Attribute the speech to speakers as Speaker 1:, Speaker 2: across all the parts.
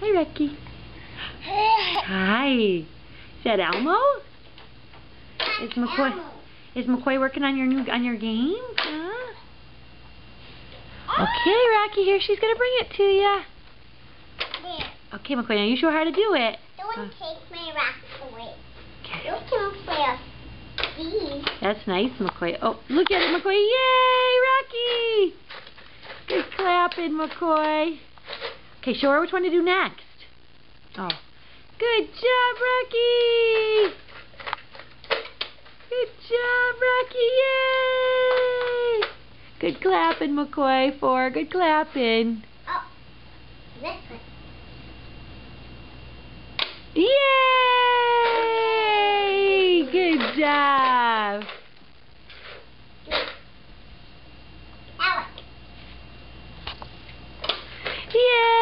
Speaker 1: Hi, Rocky. Hi. Is that Elmo? Is McCoy working on your game? Huh? Okay, Rocky. Here, she's gonna bring it to you. Okay, McCoy. Now you show her how to do it.
Speaker 2: Don't take my rock away.
Speaker 1: Okay.
Speaker 2: You can play a these.
Speaker 1: That's nice, McCoy. Oh, look at it, McCoy. Yay, Rocky! Good clapping, McCoy. Okay, show her which one to do next. Oh. Good job, Rocky! Good job, Rocky! Yay! Good clapping, McCoy, for good clapping.
Speaker 2: Oh, this one.
Speaker 1: Yay! Good job.
Speaker 2: Alec.
Speaker 1: Yay!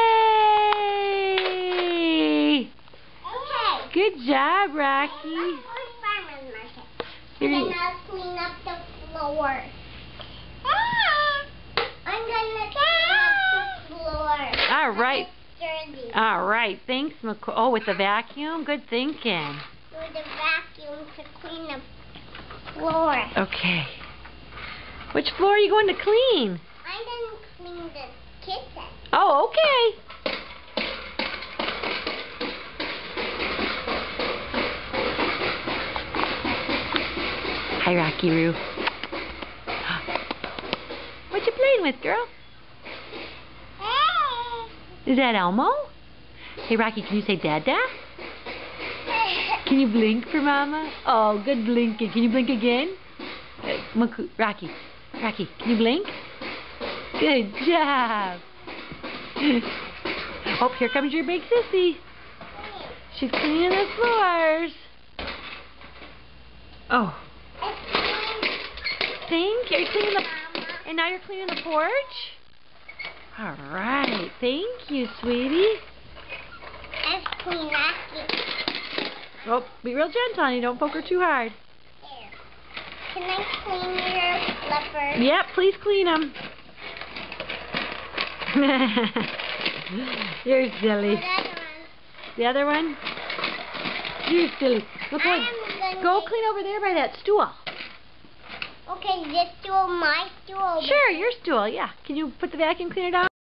Speaker 2: Okay.
Speaker 1: Good job, Rocky.
Speaker 2: Farmer's market.
Speaker 1: Here
Speaker 2: And
Speaker 1: you-
Speaker 2: then I'll clean up the floor. I'm gonna clean up the floor.
Speaker 1: All right.
Speaker 2: Dirty.
Speaker 1: All right. Thanks, McCoy. Oh, with the vacuum? Good thinking.
Speaker 2: With the vacuum to clean the floor.
Speaker 1: Okay. Which floor are you going to clean?
Speaker 2: I didn't clean the kitchen.
Speaker 1: Oh, okay. Hi, Rocky Roo. What you playing with, girl? Is that Elmo? Hey, Rocky, can you say Dada? Can you blink for Mama? Oh, good blinking. Can you blink again? Rocky, can you blink? Good job. Oh, here comes your big sissy. She's cleaning the floors. Oh. Thank you. You're cleaning and now you're cleaning the porch? All right. Thank you, sweetie.
Speaker 2: Let's clean that.
Speaker 1: Oh, be real gentle, honey. Don't poke her too hard.
Speaker 2: There. Can I clean your slippers?
Speaker 1: Yep, please clean them. You're silly. The other one? You're silly. Look, go clean over there by that stool.
Speaker 2: Okay, this stool, my stool.
Speaker 1: Sure, your stool, yeah. Can you put the vacuum cleaner down?